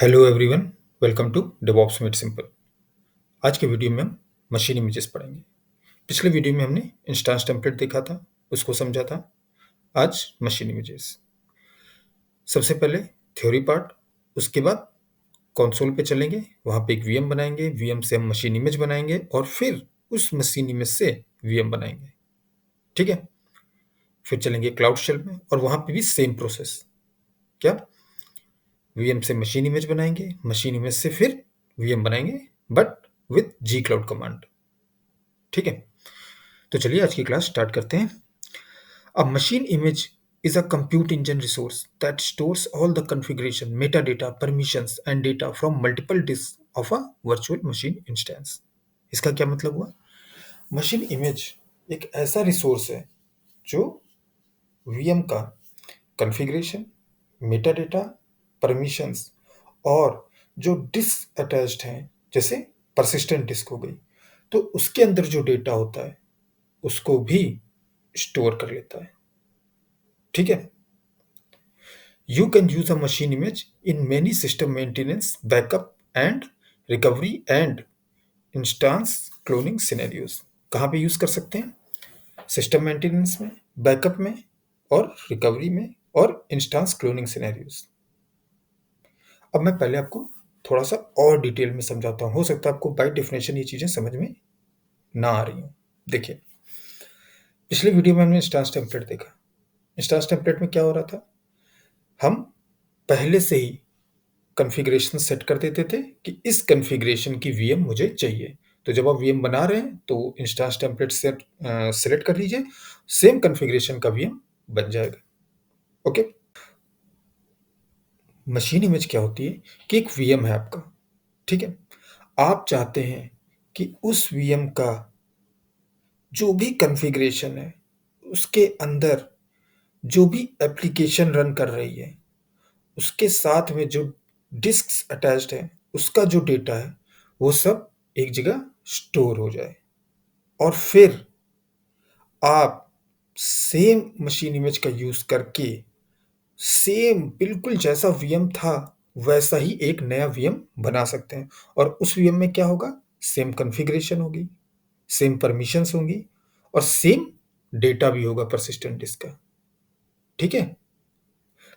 Hello everyone, welcome to DevOps made simple. आज के video में हम मशीन इमेजेस पढ़ेंगे। पिछले वीडियो में हमने इंस्टेंस टेम्पलेट देखा था, उसको समझा था। आज मशीन इमेजेस। सबसे पहले थ्योरी पार्ट, उसके बाद कंसोल पे चलेंगे, वहाँ पे एक वीएम बनाएंगे, वीएम से हम मशीन इमेज बनाएंगे और फिर उस मशीन इमेज से वीएम बनाएंगे। ठीक है, फिर चलेंगे क्लाउड शेल में और वहाँ पे भी सेम प्रोसेस। क्या? वीएम से मशीन इमेज बनाएंगे, मशीन इमेज से फिर वीएम बनाएंगे, but with G cloud command. ठीक है, तो चलिए आज की क्लास स्टार्ट करते हैं। अ machine image is a compute engine resource that stores all the configuration, metadata, permissions and data from multiple disks of a virtual machine instance. इसका क्या मतलब हुआ? मशीन इमेज एक ऐसा रिसोर्स है जो वीएम का कॉन्फ़िगरेशन, मेटाडेटा, परमिशंस और जो डिस्क अटैच्ड हैं, जैसे परसिस्टेंट डिस्क हो गई, तो उसके अंदर जो डेटा होता है उसको भी स्टोर कर लेता है। ठीक है, you can use a machine image in many system maintenance, backup and recovery and instance cloning scenarios. कहाँ पे यूज कर सकते हैं? सिस्टम मेंटेनेंस में, बैकअप में और रिकवरी में और इंस्टांस क्लोनिंग सिनेरियोज। अब मैं पहले आपको थोड़ा सा और डिटेल में समझाता हूँ, हो सकता है आपको बाय डेफिनेशन ये चीजें समझ में ना आ रही हो। देखिए, पिछले वीडियो में हमने इंस्टांस टेम्पलेट देखा। इंस्टांस टेम्पलेट में क्या हो रहा था? हम पहले से ही कॉन्फ़िगरेशन सेट कर देते थे कि इस कॉन्फ़िगरेशन की वीएम मुझे चाहिए। तो जब आप वीएम बना रहे हैं तो इंस्टेंस टेम्पलेट सेलेक्ट कर लीजिए, सेम कॉन्फ़िगरेशन का वीएम बन जाएगा। ओके, मशीन इमेज क्या होती है कि एक वीएम है आपका। ठीक है, आप चाहते हैं कि उस वीएम का जो भी कॉन्फ़िगरेशन है उसके अंदर जो भी एप्लीकेशन रन कर रही है उसके साथ में जो डिस्क्स अटैच्ड है उसका जो डेटा है वो सब एक जगह स्टोर हो जाए और फिर आप सेम मशीन इमेज का यूज करके सेम बिल्कुल जैसा वीएम था वैसा ही एक नया वीएम बना सकते हैं। और उस वीएम में क्या होगा? सेम कॉन्फ़िगरेशन होगी, सेम परमिशंस होंगी और सेम डेटा भी होगा परसिस्टेंट डिस्क का। ठीक है,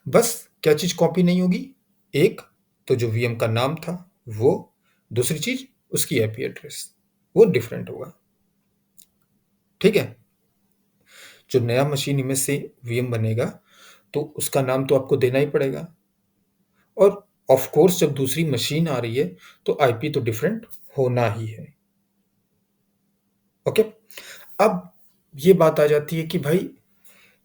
बस क्या चीज कॉपी नहीं होगी? एक तो जो वीएम का नाम था वो, दूसरी चीज उसकी आईपी एड्रेस, वो डिफरेंट होगा। ठीक है, जो नया मशीन इमेज से वीएम बनेगा तो उसका नाम तो आपको देना ही पड़ेगा और ऑफ कोर्स जब दूसरी मशीन आ रही है तो आईपी तो डिफरेंट होना ही है। ओके, अब ये बात आ जाती है कि भाई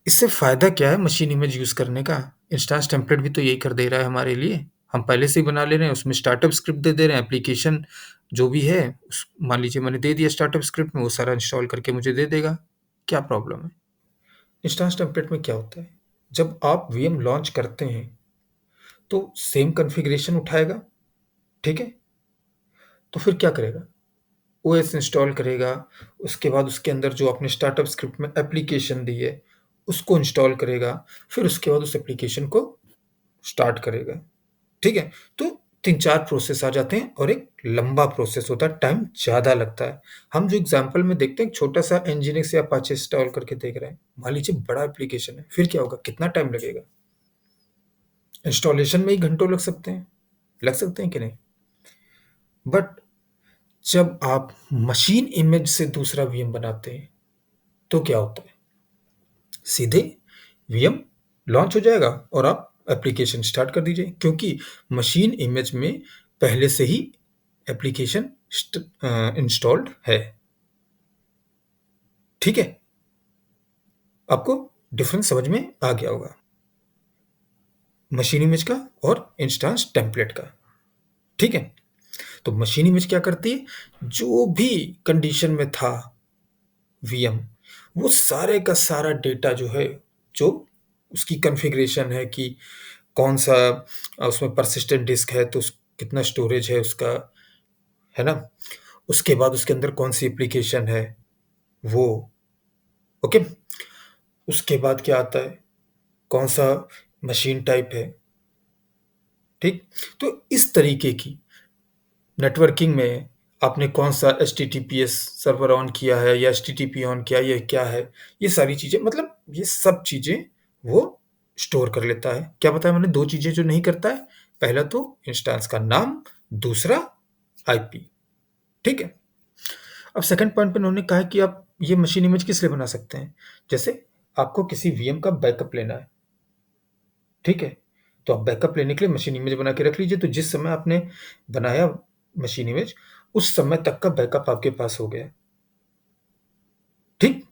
इससे फायदा क्या है मशीन इमेज यूज करने का? इंस्टेंस टेम्पलेट भी तो यही कर दे रहा है हमारे लिए। हम पहले से ही बना ले रहे हैं, उसमें स्टार्टअप स्क्रिप्ट दे रहे हैं, एप्लीकेशन जो भी है मान लीजिए मैंने दे दिया स्टार्टअप स्क्रिप्ट में, वो सारा इंस्टॉल करके मुझे दे देगा। क्या प्रॉब्लम है? इंस्टेंस टेम्पलेट में क्या होता है, जब आप वीएम लॉन्च करते हैं तो सेम कॉन्फ़िगरेशन उठाएगा। ठीक है, तो फिर क्या करेगा? ओएस इंस्टॉल करेगा, उसके बाद उसके अंदर जो आपने स्टार्टअप स्क्रिप्ट में एप्लीकेशन दी है उसको इंस्टॉल करेगा, फिर उसके बाद उस एप्लीकेशन को स्टार्ट करेगा। ठीक है, तो 3-4 प्रोसेस आ जाते हैं और एक लंबा प्रोसेस होता है, टाइम ज़्यादा लगता है। हम जो एग्ज़ाम्पल में देखते हैं, छोटा-सा nginx या अपाचे इंस्टॉल करके देख रहे हैं, मान लीजिए बड़ा एप्लीकेशन है, फिर क्या होगा? कितना टाइम लगेगा? इंस्टॉलेशन में ही घंटों लग सकते हैं कि नहीं? बट जब आप मशीन इमेज से दूसरा वीएम बनाते हैं तो क्या होता है? सीधे वीएम लॉन्च हो जाएगा और आप एप्लीकेशन स्टार्ट कर दीजिए, क्योंकि मशीन इमेज में पहले से ही एप्लीकेशन इंस्टॉल्ड है। ठीक है, आपको डिफरेंस समझ में आ गया होगा मशीन इमेज का और इंस्टेंस टेम्पलेट का। ठीक है, तो मशीन इमेज क्या करती है? जो भी कंडीशन में था वीएम, वो सारे का सारा डेटा जो है, जो उसकी कॉन्फ़िगरेशन है कि कौन सा उसमें परसिस्टेंट डिस्क है तो कितना स्टोरेज है उसका, है ना? उसके बाद उसके अंदर कौन सी एप्लीकेशन है वो। ओके, उसके बाद क्या आता है? कौन सा मशीन टाइप है, ठीक? तो इस तरीके की नेटवर्किंग में आपने कौन-सा एचटीटीपीएस सर्वर ऑन किया है या एचटीटीपी ऑन किया है, ये क्या है? ये सारी चीज़ें मतलब ये सब चीज़ें वो स्टोर कर लेता है। क्या बताया मैंने 2 चीज़ें जो नहीं करता है, पहला तो इंस्टेंस का नाम, दूसरा आईपी, ठीक है? अब सेकंड पॉइंट पे उन्होंने कहा कि आप ये मशीन इमेज किस लिए बना सकते हैं? जैसे आपको किसी वीएम का बैकअप लेना है, ठीक है? तो आप बैकअप लेने के लिए मशीन इमेज बना के रख लीजिए, तो जिस समय आपने बनाया मशीन इमेज, उस समय तक का बैकअप आपके पास हो गया, ठीक?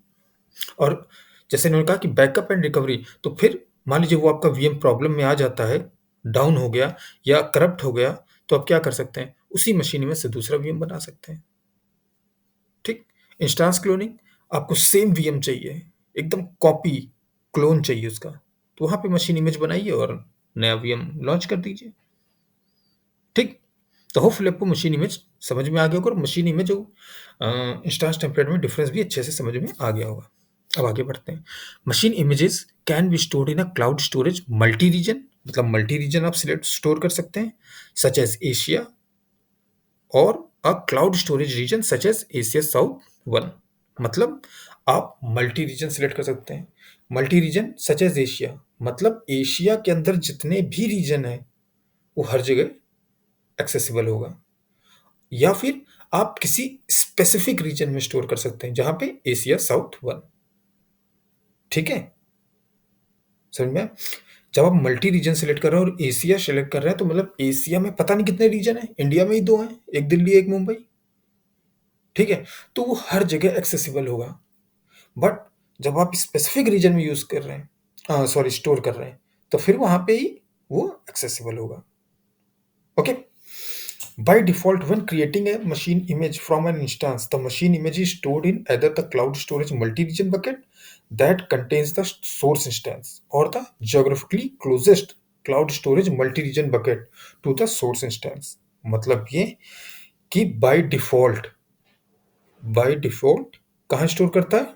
और जैसे इन्होंने कहा कि बैकअप एंड रिकवरी, तो फिर मान लीजिए वो आपका वीएम प्रॉब्लम में आ जाता है, डाउन हो गया या करप्ट हो गया, तो आप क्या कर सकते हैं? उसी मशीन इमेज से दूसरा वीएम बना सकते हैं, ठीक? इंस्टेंस क्लोनिंग, आपको सेम वीएम चाहिए, एकदम कॉपी, क्लोन चाहिए उसका, तो वहाँ पे मशीन इमेज बनाइए और नया वीएम लॉन्च कर दीजिए, ठीक? तो होपफुली आपको मशीन इमेज समझ में आ गया होगा और मशीन इमेज और इंस्टेंस टेम्पलेट में डिफरेंस भी अच्छे से समझ में आ गया होगा। अब आगे बढ़ते हैं। Machine images can be stored in a cloud storage multi region, मतलब मल्टी रीजन आप सिलेक्ट स्टोर कर सकते हैं, सच एज एशिया और a cloud storage region such as Asia South one, मतलब आप मल्टी रीजन सिलेक्ट कर सकते हैं। Multi region such as Asia, मतलब एशिया के अंदर जितने भी रीजन है वो हर जगह एक्सेसिबल होगा, या फिर आप किसी स्पेसिफिक रीजन में स्टोर कर सकते हैं जहां पे एशिया साउथ वन, ठीक है? समझ में आया? जब आप मल्टी रीजन सेलेक्ट कर रहे हैं और एशिया सेलेक्ट कर रहे हैं तो मतलब एशिया में पता नहीं कितने रीजन है, इंडिया में ही 2 हैं, एक दिल्ली एक मुंबई, ठीक है? तो वो हर जगह एक्सेसिबल होगा। बट जब आप स्पेसिफिक रीजन में यूज कर रहे हैं, सॉरी स्टोर कर रहे हैं, तो फिर वहां पे ही वो एक्सेसिबल होगा, okay? By default, when creating a machine image from an instance, the machine image is stored in either the cloud storage multi-region bucket that contains the source instance or the geographically closest cloud storage multi-region bucket to the source instance. मतलब ये कि by default कहाँ store करता है?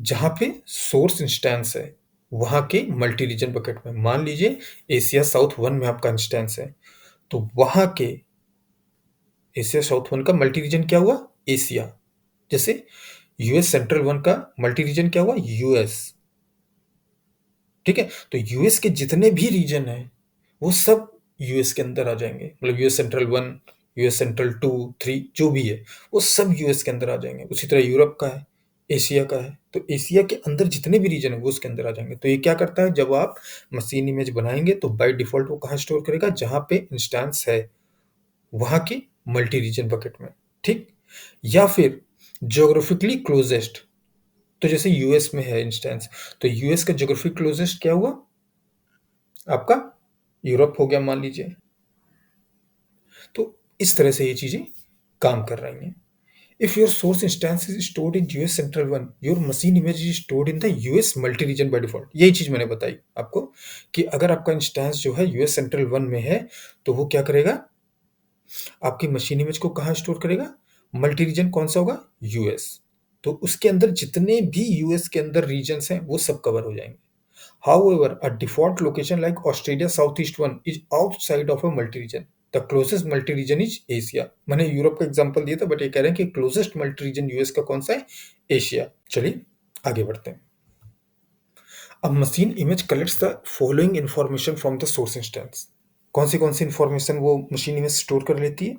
जहां पे source instance है वहां के मल्टी रीजन बकेट में। मान लीजिए एशिया साउथ वन में आपका इंस्टेंस है, तो वहां के एशिया साउथ वन का मल्टी रीजन क्या हुआ? एशिया। जैसे यूएस सेंट्रल वन का मल्टी रीजन क्या हुआ? यूएस, ठीक है? तो यूएस के जितने भी रीजन हैं वो सब यूएस के अंदर आ जाएंगे, मतलब US central one, US central two, three, जो भी है वो सब यूएस के अंदर आ जाएंगे। उसी तरह यूरोप का है, एशिया का है, तो एशिया के अंदर जितने भी रीजन है वो उसके अंदर आ जाएंगे। तो ये क्या करता है, जब आप मशीन इमेज बनाएंगे तो बाय डिफॉल्ट वो कहाँ स्टोर करेगा? जहां पे इंस्टेंस है वहां के मल्टी रीजन बकेट में, ठीक? या फिर ज्योग्राफिकली क्लोजेस्ट, तो जैसे यूएस में है इंस्टेंस, तो यूएस का ज्योग्राफिक क्लोजेस्ट क्या हुआ? आपका यूरोप हो गया मान लीजिए। तो इस तरह से ये चीजें काम कर रही हैं। If your source instance is stored in US central one, your machine image is stored in the US multi reason by default. यही चीज मैंने बताई आपको कि अगर आपका इंस्टेंस जो है यूएस सेंट्रल वन में है तो वो क्या करेगा? आपकी मशीन इमेज को कहाँ स्टोर करेगा? मल्टी रीजन कौन सा होगा? यूएस। तो उसके अंदर जितने भी यूएस के अंदर रीजन्स हैं वो सब कवर हो जाएंगे। However, a default location like Australia Southeast one is outside of a multi-region. The closest multi-region is Asia. मैंने यूरोप का एग्जांपल दिया था, बट ये कह रहे हैं कि क्लोजेस्ट मल्टी-रीजन यूएस का कौन सा है? एशिया। चलिए आगे बढ़ते हैं। अब machine image collects the following information from the source instance. कौन सी इंफॉर्मेशन वो मशीन इमेज स्टोर कर लेती है?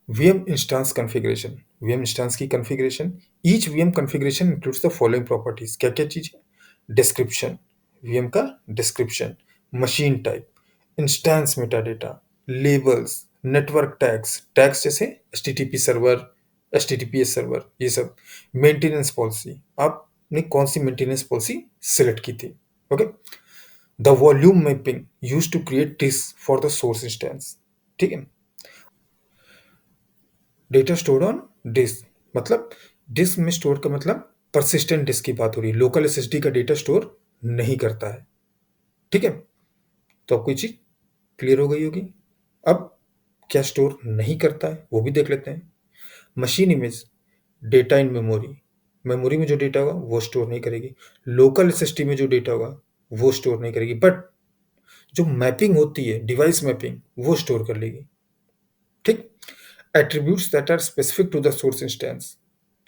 VM instance configuration, VM instance की configuration. Each VM configuration includes the following properties. क्या क्या चीज है? डिस्क्रिप्शन, VM का description, machine type, instance metadata, labels, network tags, tags जैसे HTTP सर्वर, HTTPS सर्वर, ये सब। मेंटेनेंस पॉलिसी, आपने कौन सी मेंटेनेंस पॉलिसी सिलेक्ट की थी, okay? The volume mapping use to create disk for the source instance, ठीक है? डेटा स्टोर्ड ऑन डिस्क, मतलब डिस्क में स्टोर का मतलब परसिस्टेंट डिस्क की बात हो रही है, लोकल एसएसडी का डेटा स्टोर नहीं करता है, ठीक है? तो आपको ये चीज क्लियर हो गई होगी। अब क्या स्टोर नहीं करता है वो भी देख लेते हैं। Machine image data in memory, memory में जो डेटा होगा वो स्टोर नहीं करेगी। लोकल एसएसडी में जो डेटा होगा वो स्टोर नहीं करेगी, बट जो मैपिंग होती है, डिवाइस मैपिंग, वो स्टोर कर लेगी। ठीक। Attributes that are specific to the source instance,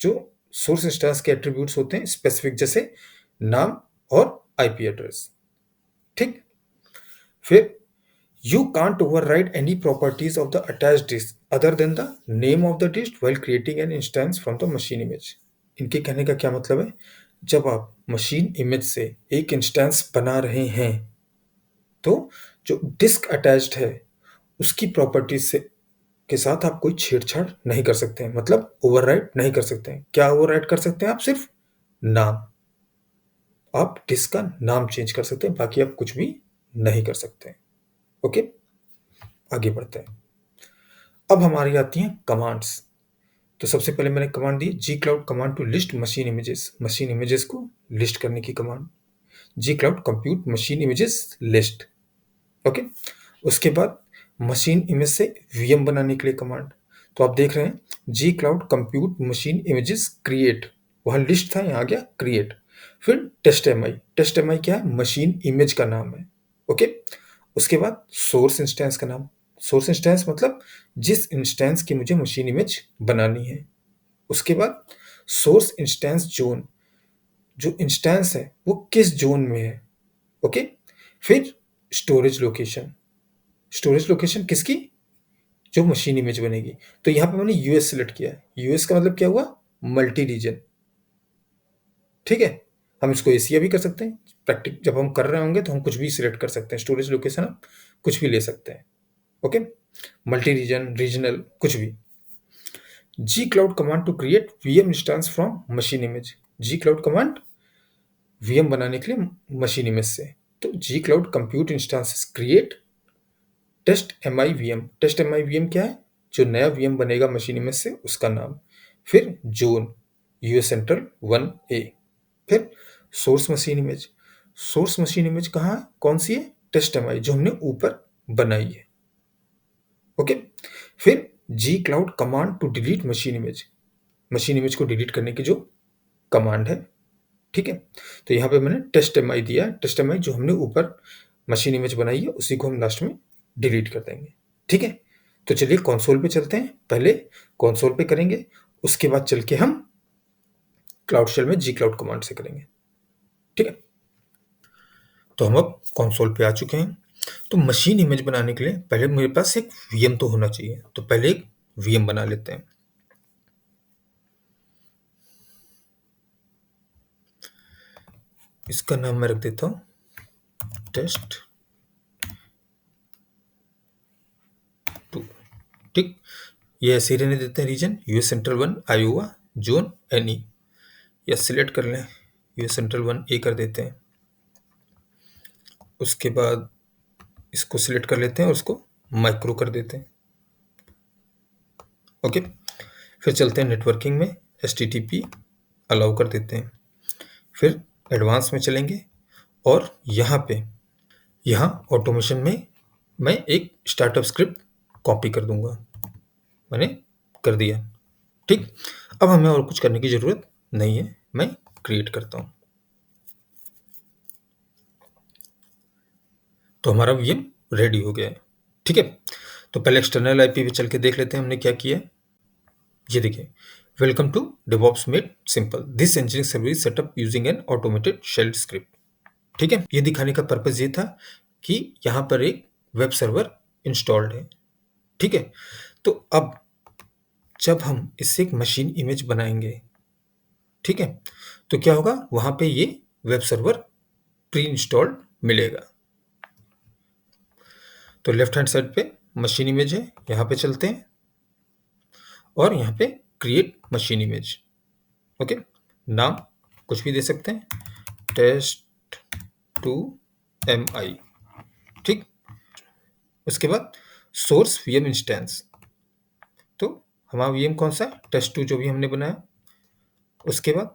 जो सोर्स इंस्टेंस के एट्रीब्यूट्स होते हैं स्पेसिफिक, जैसे नाम और आईपी एड्रेस। ठीक। फिर you can't override any properties of the attached disk other than the name of the disk while creating an instance from the machine image। इनके कहने का क्या मतलब है, जब आप मशीन इमेज से एक इंस्टेंस बना रहे हैं तो जो डिस्क अटैच्ड है उसकी प्रॉपर्टीज से के साथ आप कोई छेड़छाड़ नहीं कर सकते हैं, मतलब ओवरराइड नहीं कर सकते हैं। क्या ओवरराइड कर सकते हैं आप? सिर्फ नाम, आप डिस्क का नाम चेंज कर सकते हैं, बाकी आप कुछ भी नहीं कर सकते हैं। ओके, आगे बढ़ते हैं। अब हमारी आती हैं कमांड्स। तो सबसे पहले मैंने कमांड दी G cloud command to list machine images, machine images को लिस्ट करने की command, G cloud compute machine images list. Okay, उसके बाद मशीन इमेज से वीएम बनाने के लिए कमांड। तो आप देख रहे हैं G cloud compute machine images create, वहां लिस्ट था, यहाँ आ गया क्रिएट। फिर test M I, test M I क्या है? मशीन इमेज का नाम है। ओके, उसके बाद सोर्स इंस्टेंस का नाम, सोर्स इंस्टेंस मतलब जिस इंस्टेंस की मुझे मशीन इमेज बनानी है। उसके बाद सोर्स इंस्टेंस जोन, जो इंस्टेंस है वो किस जोन में है। ओके, फिर स्टोरेज लोकेशन, स्टोरेज लोकेशन किसकी? जो मशीन इमेज बनेगी। तो यहां पे मैंने यूएस सिलेक्ट किया है। यूएस का मतलब क्या हुआ? Multi reason. ठीक है, हम इसको एशिया भी कर सकते हैं। प्रैक्टिक जब हम कर रहे होंगे तो हम कुछ भी सिलेक्ट कर सकते हैं, स्टोरेज लोकेशन हम कुछ भी ले सकते हैं। ओके, मल्टी रीजन, रीजनल, कुछ भी। G cloud command to create VM instance from machine image, G cloud command VM बनाने के लिए मशीन इमेज से। तो G cloud compute instances create test M I V M, test M I V M क्या है? जो नया VM बनेगा मशीन इमेज से उसका नाम। फिर जोन यूएस सेंट्रल 1A। फिर source machine image, source machine image कहाँ है? कौन सी है? टेस्ट एम आई, जो हमने ऊपर बनाई है। ओके, फिर G cloud command to delete machine image, machine image को डिलीट करने की जो कमांड है। ठीक है, तो यहाँ पे मैंने टेस्ट एम आई दिया है, टेस्ट एम आई जो हमने ऊपर मशीन इमेज बनाई है उसी को हम लास्ट में डिलीट कर देंगे। ठीक है, तो चलिए कंसोल पे चलते हैं। पहले कंसोल पे करेंगे, उसके बाद चल के हम क्लाउड शेल में जी क्लाउड कमांड से करेंगे। ठीक है, तो हम अब कंसोल पे आ चुके हैं। तो मशीन इमेज बनाने के लिए पहले मेरे पास एक वीएम तो होना चाहिए, तो पहले एक वीएम बना लेते हैं। इसका नाम मैं रख देता हूं टेस्ट 2। ठीक, ये ऐसे ही रहने देते हैं। Region US central 1 Iowa, zone any, या सिलेक्ट कर लें यूएस सेंट्रल 1A कर देते हैं। उसके बाद इसको सिलेक्ट कर लेते हैं और उसको माइक्रो कर देते हैं। ओके, फिर चलते हैं नेटवर्किंग में, HTTP अलाउ कर देते हैं। फिर एडवांस में चलेंगे और यहाँ ऑटोमेशन में मैं एक स्टार्टअप स्क्रिप्ट कॉपी कर दूंगा। मैंने कर दिया। ठीक, अब हमें और कुछ करने की ज़रूरत नहीं है, मैं क्रिएट करता हूँ। तो हमारा वीएम रेडी हो गया है। ठीक है, तो पहले एक्सटर्नल आईपी पे चल के देख लेते हैं हमने क्या किया है। ये देखिए, welcome to DevOps made simple, this engineering service setup using an automated shell script. ठीक है, ये दिखाने का पर्पज ये था कि यहाँ पर एक वेब सर्वर इंस्टॉल्ड है। ठीक है, तो अब जब हम इससे एक मशीन इमेज बनाएंगे, ठीक है, तो क्या होगा? वहां पे ये वेब सर्वर प्री इंस्टॉल्ड मिलेगा। तो लेफ्ट हैंड साइड पे मशीन इमेज है, यहाँ पे चलते हैं और यहाँ पे क्रिएट मशीन इमेज। ओके, नाम कुछ भी दे सकते हैं, टेस्ट 2 MI। ठीक, उसके बाद सोर्स वीएम इंस्टेंस, तो हमारा वीएम कौन सा? टेस्ट 2 जो भी हमने बनाया। उसके बाद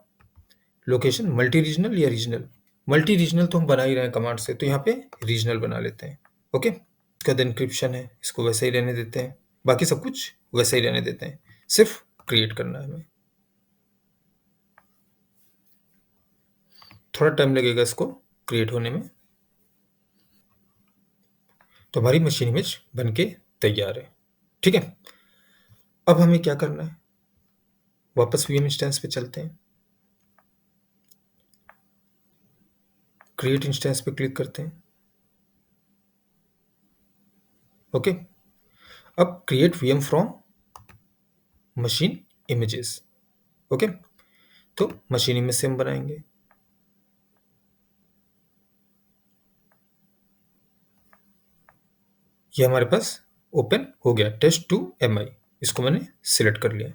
लोकेशन मल्टी रीजनल या रीजनल, मल्टी रीजनल तो हम बना ही रहे हैं कमांड से, तो यहाँ पे रीजनल बना लेते हैं। ओके, इसका इनक्रिप्शन है, इसको वैसे ही रहने देते हैं, बाकी सब कुछ वैसे ही रहने देते हैं, सिर्फ क्रिएट करना है हमें। थोड़ा टाइम लगेगा इसको क्रिएट होने में। तो हमारी मशीन इमेज बन के तैयार है। ठीक है, अब हमें क्या करना है, वापस वीएम इंस्टेंस पे चलते हैं, क्रिएट इंस्टेंस पे क्लिक करते हैं। ओके, अब create VM from machine images. Okay, तो मशीन इमेज से हम बनाएंगे। ये हमारे पास ओपन हो गया, test2mi, इसको मैंने सिलेक्ट कर लिया।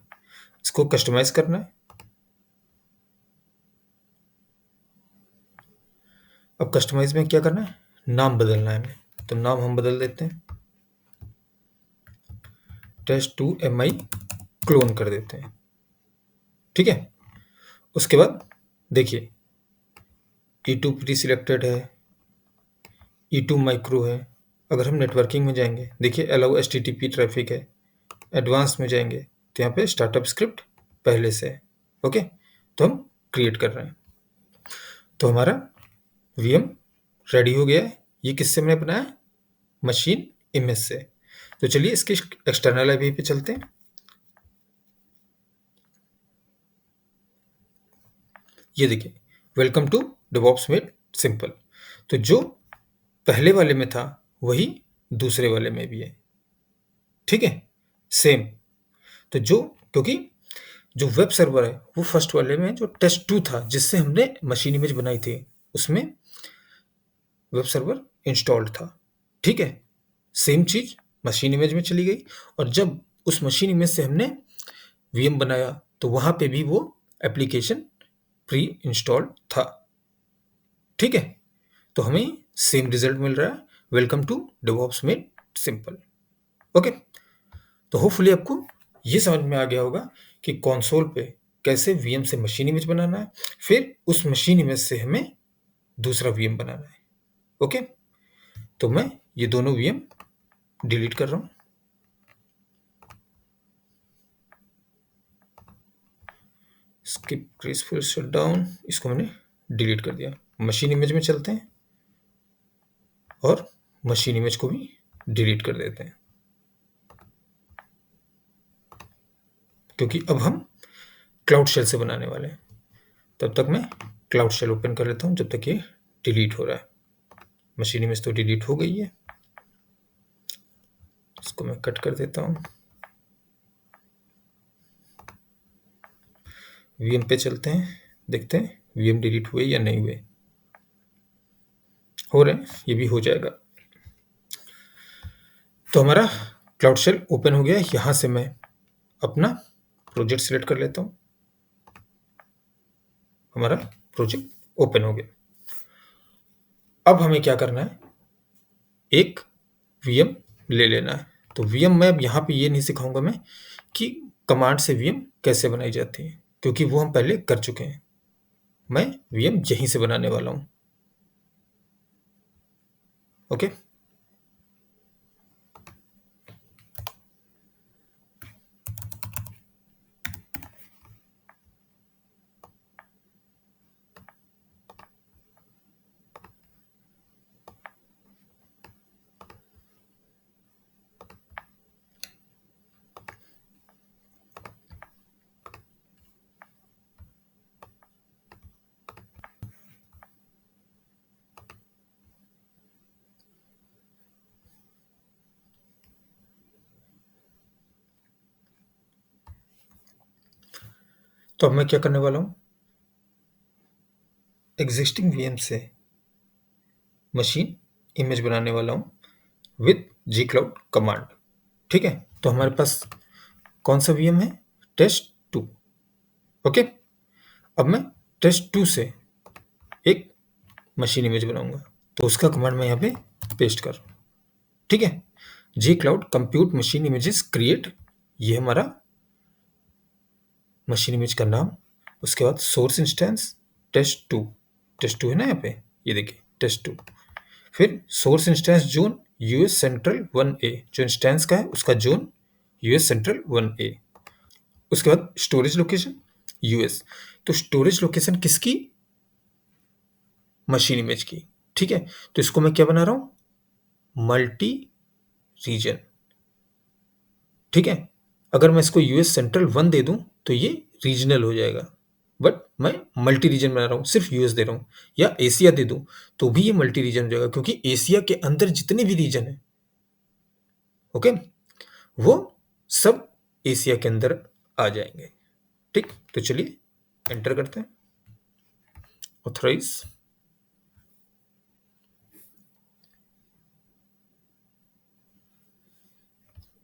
इसको कस्टमाइज करना है। अब कस्टमाइज में क्या करना है, नाम बदलना है हमें, तो नाम हम बदल देते हैं, test2mi क्लोन कर देते हैं। ठीक है, उसके बाद देखिए E2 प्री सिलेक्टेड है, E2 माइक्रो है। अगर हम नेटवर्किंग में जाएंगे, देखिए अलाउ HTTP ट्रैफिक है। एडवांस में जाएंगे तो यहाँ पे स्टार्टअप स्क्रिप्ट पहले से है। ओके, तो हम क्रिएट कर रहे हैं। तो हमारा वीएम रेडी हो गया है। ये किससे मैंने बनाया, मशीन इमेज से। तो चलिए इसके एक्सटर्नल आईपी पे चलते हैं। ये देखिए, welcome to DevOps made simple. तो जो पहले वाले में था वही दूसरे वाले में भी है। ठीक है, सेम। तो जो, क्योंकि जो वेब सर्वर है वो फर्स्ट वाले में जो test2 था जिससे हमने मशीन इमेज बनाई थी, उसमें वेब सर्वर इंस्टॉल्ड था। ठीक है, सेम चीज मशीन इमेज में चली गई, और जब उस मशीन इमेज से हमने वीएम बनाया तो वहां पे भी वो एप्लीकेशन प्री इंस्टॉल्ड था। ठीक है, तो हमें सेम रिजल्ट मिल रहा है, welcome to DevOps made simple. Okay, तो होपफुली आपको ये समझ में आ गया होगा कि कंसोल पे कैसे वीएम से मशीन इमेज बनाना है, फिर उस मशीन इमेज से हमें दूसरा वीएम बनाना है। ओके, तो मैं ये दोनों वीएम डिलीट कर रहा हूं। स्किप ग्रेसफुल शटडाउन, इसको मैंने डिलीट कर दिया। मशीन इमेज में चलते हैं और मशीन इमेज को भी डिलीट कर देते हैं, क्योंकि अब हम क्लाउड शेल से बनाने वाले हैं। तब तक मैं क्लाउड शेल ओपन कर लेता हूं जब तक ये डिलीट हो रहा है। मशीन इमेज तो डिलीट हो गई है, इसको मैं कट कर देता हूं। वीएम पे चलते हैं, देखते हैं वीएम डिलीट हुए या नहीं हुए। हो रहे हैं, ये भी हो जाएगा। तो हमारा क्लाउड शेल ओपन हो गया। यहां से मैं अपना प्रोजेक्ट सिलेक्ट कर लेता हूं। हमारा प्रोजेक्ट ओपन हो गया। अब हमें क्या करना है, एक वीएम ले लेना है। तो वीएम मैं अब यहाँ पे ये नहीं सिखाऊंगा मैं कि कमांड से वीएम कैसे बनाई जाती है, क्योंकि वो हम पहले कर चुके हैं। मैं वीएम यहीं से बनाने वाला हूँ। ओके, तो अब मैं क्या करने वाला हूँ, एग्जिस्टिंग वीएम से मशीन इमेज बनाने वाला हूँ विद gcloud कमांड। ठीक है, तो हमारे पास कौन सा वीएम है, test2। ओके, अब मैं test2 से एक मशीन इमेज बनाऊंगा, तो उसका कमांड मैं यहाँ पे पेस्ट कर रहा हूँ। ठीक है, gcloud compute machine images create, ये हमारा मशीन इमेज का नाम। उसके बाद सोर्स इंस्टेंस test2, test2 है ना यहाँ पे, ये देखिए test2। फिर source instance zone US central 1A, जो इंस्टेंस का है उसका जोन यूएस सेंट्रल 1A। उसके बाद स्टोरेज लोकेशन यूएस, तो स्टोरेज लोकेशन किसकी, मशीन इमेज की। ठीक है, तो इसको मैं क्या बना रहा हूँ, मल्टी रीजन, ठीक है। अगर मैं इसको यूएस सेंट्रल 1 दे दूं तो ये रीजनल हो जाएगा, बट मैं मल्टी रीजन बना रहा हूं, सिर्फ यूएस दे रहा हूं। या एशिया दे दूं तो भी ये मल्टी रीजन हो जाएगा, क्योंकि एशिया के अंदर जितने भी रीजन है, ओके, वो सब एशिया के अंदर आ जाएंगे, ठीक। तो चलिए एंटर करते हैं, ऑथराइज।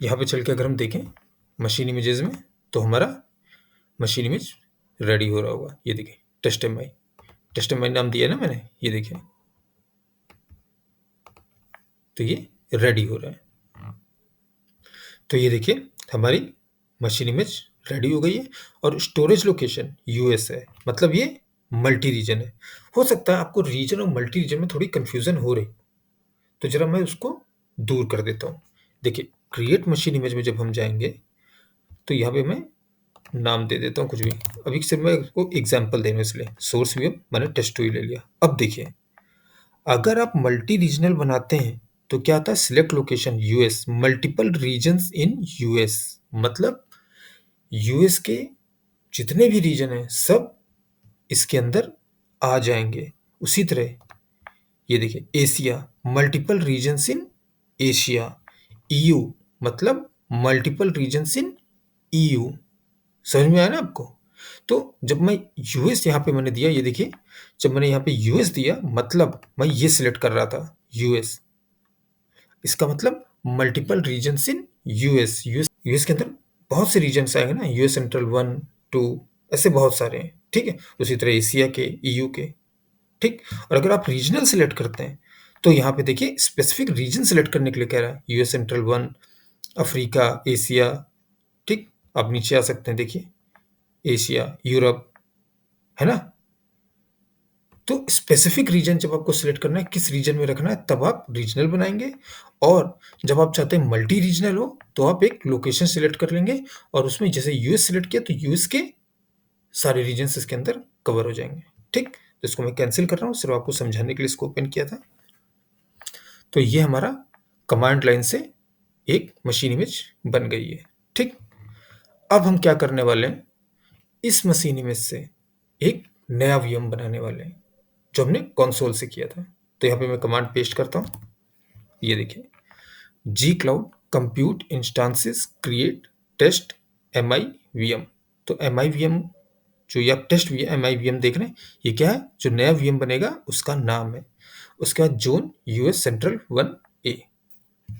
यहाँ पे चल के अगर हम देखें मशीन इमेजेस में, तो हमारा मशीन इमेज रेडी हो रहा होगा। ये देखिए टेस्ट एम आई नाम दिया है ना मैंने, ये देखिए, तो ये रेडी हो रहा है। तो ये देखिए हमारी मशीन इमेज रेडी हो गई है, और स्टोरेज लोकेशन यूएस है, मतलब ये मल्टी रीजन है। हो सकता है आपको रीजन और मल्टी रीजन में थोड़ी कंफ्यूजन हो रही, तो जरा मैं उसको दूर कर देता हूँ। देखिए क्रिएट मशीन इमेज में जब हम जाएंगे, तो यहाँ पे मैं नाम दे देता हूँ कुछ भी। अभी सिर्फ मैं इसको एग्जाम्पल देने, इसलिए सोर्स व्यू मैंने टेस्ट टू ही ले लिया। अब देखिए, अगर आप मल्टी रीजनल बनाते हैं तो क्या आता है, select location US, multiple regions in US, मतलब यूएस के जितने भी रीजन हैं सब इसके अंदर आ जाएंगे। उसी तरह ये देखिए Asia, multiple regions in Asia, EU मतलब मल्टीपल रीजन्स इन ईयू। समझ में आया ना आपको? तो जब मैं यूएस यहाँ पे मैंने दिया, ये देखिए, जब मैंने यहाँ पे यूएस दिया, मतलब मैं ये सिलेक्ट कर रहा था यूएस, इसका मतलब multiple regions in US. US के अंदर बहुत से रीजन्स आएंगे ना, यूएस सेंट्रल 1 2, ऐसे बहुत सारे हैं, ठीक है। उसी तरह एशिया के, ईयू के, ठीक। और अगर आप रीजनल सिलेक्ट करते हैं, तो यहाँ पे देखिए स्पेसिफिक रीजन सिलेक्ट करने के लिए कह रहा है, यूएस सेंट्रल 1, अफ्रीका, एशिया, ठीक। आप नीचे आ सकते हैं, देखिए एशिया, यूरोप, है ना। तो स्पेसिफिक रीजन जब आपको सिलेक्ट करना है, किस रीजन में रखना है, तब आप रीजनल बनाएंगे। और जब आप चाहते हैं मल्टी रीजनल हो, तो आप एक लोकेशन सिलेक्ट कर लेंगे, और उसमें जैसे यूएस सिलेक्ट किया तो यूएस के सारे रीजन्स इसके अंदर कवर हो जाएंगे, ठीक। तो इसको मैं कैंसिल कर रहा हूँ, सिर्फ आपको समझाने के लिए इसको ओपन किया था। तो ये हमारा कमांड लाइन से एक मशीन इमेज बन गई है, ठीक। अब हम क्या करने वाले हैं, इस मशीन इमेज से एक नया वीएम बनाने वाले हैं, जो हमने कंसोल से किया था। तो यहाँ पे मैं कमांड पेस्ट करता हूँ, ये देखिए, G cloud compute instances create test M I V M. तो एम आई वी एम जो ये आप test M I V M देख रहे हैं, ये क्या है, जो नया वी एम बनेगा उसका नाम है। उसके बाद जोन यूएस सेंट्रल 1 ए,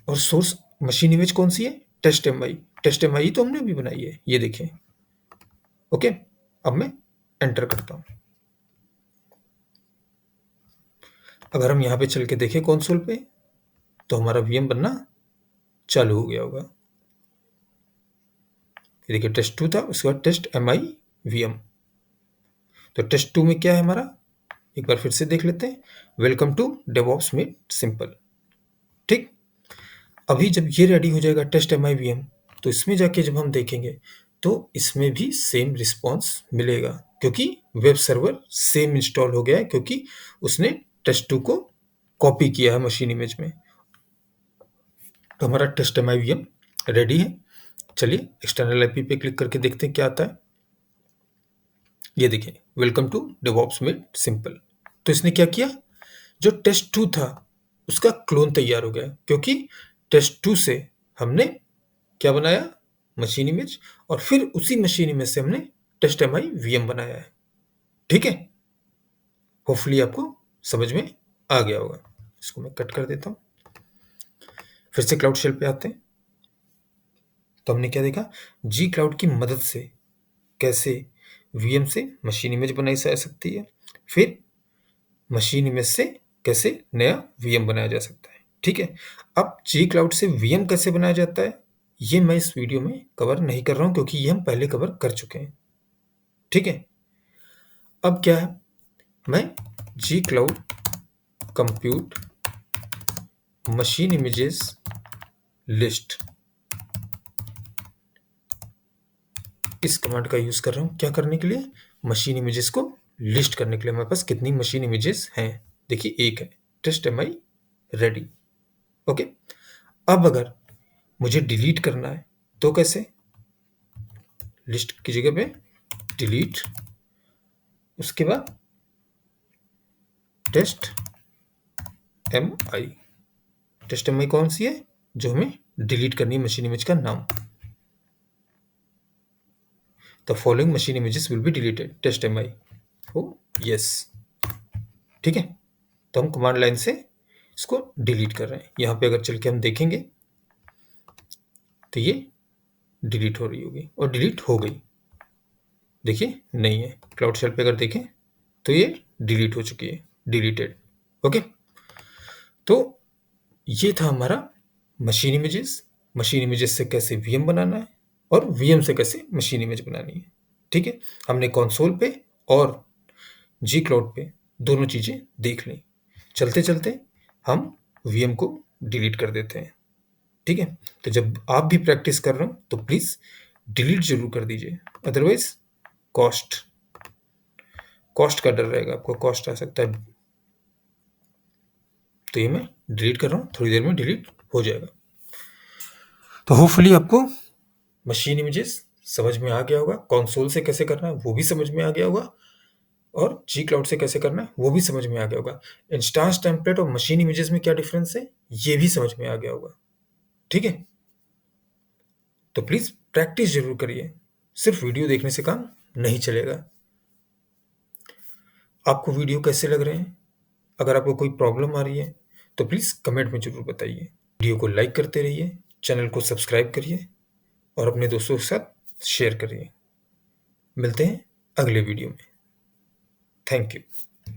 और सोर्स मशीन इमेज कौन सी है, test M I. Test M आई तो हमने अभी बनाई है, ये देखें, ओके। अब मैं एंटर करता हूँ। अगर हम यहाँ पे चल के देखें कंसोल पे, तो हमारा वीएम बनना चालू हो गया होगा। ये देखिए टेस्ट 2 था, उसके बाद टेस्ट एम आई वीएम। तो टेस्ट 2 में क्या है हमारा, एक बार फिर से देख लेते हैं, welcome to DevOps made simple, ठीक। अभी जब ये रेडी हो जाएगा टेस्ट एम आई वीएम, तो इसमें जाके जब हम देखेंगे, तो इसमें भी सेम रिस्पॉन्स मिलेगा, क्योंकि वेब सर्वर सेम इंस्टॉल हो गया है, क्योंकि उसने टेस्ट 2 को कॉपी किया है मशीन इमेज में। तो हमारा test M I V M ready है। चलिए एक्सटर्नल आईपी पे क्लिक करके देखते हैं क्या आता है। ये देखिए, welcome to DevOps made simple. तो इसने क्या किया, जो टेस्ट 2 था उसका क्लोन तैयार हो गया, क्योंकि टेस्ट 2 से हमने क्या बनाया, मशीन इमेज, और फिर उसी मशीन इमेज से हमने test M I V M बनाया है, ठीक है। होपफुली आपको समझ में आ गया होगा। इसको मैं कट कर देता हूँ, फिर से क्लाउड शेल पे आते हैं। तो हमने क्या देखा, जी क्लाउड की मदद से कैसे वीएम से मशीन इमेज बनाई जा सकती है, फिर मशीन इमेज से कैसे नया वीएम बनाया जा सकता है, ठीक है। अब जी क्लाउड से वीएम कैसे बनाया जाता है, ये मैं इस वीडियो में कवर नहीं कर रहा हूं, क्योंकि ये हम पहले कवर कर चुके हैं, ठीक है। अब क्या है, मैं G cloud compute machine images list, इस कमांड का यूज कर रहा हूं, क्या करने के लिए, मशीन इमेजेस को लिस्ट करने के लिए। हमारे पास कितनी मशीन इमेजेस हैं, देखिए एक है, test M I ready, okay. अब अगर मुझे डिलीट करना है तो कैसे? लिस्ट की जगह पे डिलीट, उसके बाद test M I. Test M आई कौन सी है? जो हमें डिलीट करनी है मशीन इमेज का नाम। The following machine images will be deleted, test M I. हो यस, ठीक है। तो हम कमांड लाइन से इसको डिलीट कर रहे हैं। यहाँ पे अगर चल के हम देखेंगे तो ये डिलीट हो रही होगी और डिलीट हो गई। देखिए नहीं है। क्लाउड शेल पे अगर देखें तो ये डिलीट हो चुकी है, डिलीटेड। ओके। तो ये था हमारा मशीन इमेजेस। मशीन इमेजेस से कैसे वीएम बनाना है और वीएम से कैसे मशीन इमेज बनानी है। ठीक है, हमने कंसोल पे और जी क्लाउड पे दोनों चीजें देख ली। चलते चलते हम वीएम को डिलीट कर देते हैं। ठीक है, तो जब आप भी प्रैक्टिस कर रहे हो तो प्लीज डिलीट जरूर कर दीजिए, अदरवाइज कॉस्ट का डर रहेगा, आपको कॉस्ट आ सकता है। तो ये मैं डिलीट कर रहा हूँ, थोड़ी देर में डिलीट हो जाएगा। तो होपफुली आपको मशीन इमेजेस समझ में आ गया होगा, कंसोल से कैसे करना है वो भी समझ में आ गया होगा, और जी क्लाउड से कैसे करना है वो भी समझ में आ गया होगा। इंस्टांस टेम्पलेट और मशीन इमेजेस में क्या डिफरेंस है ये भी समझ में आ गया होगा। ठीक है, तो प्लीज प्रैक्टिस जरूर करिए, सिर्फ वीडियो देखने से काम नहीं चलेगा। आपको वीडियो कैसे लग रहे हैं? अगर आपको कोई प्रॉब्लम आ रही है तो प्लीज कमेंट में जरूर बताइए। वीडियो को लाइक करते रहिए, चैनल को सब्सक्राइब करिए और अपने दोस्तों के साथ शेयर करिए। मिलते हैं अगले वीडियो में। Thank you.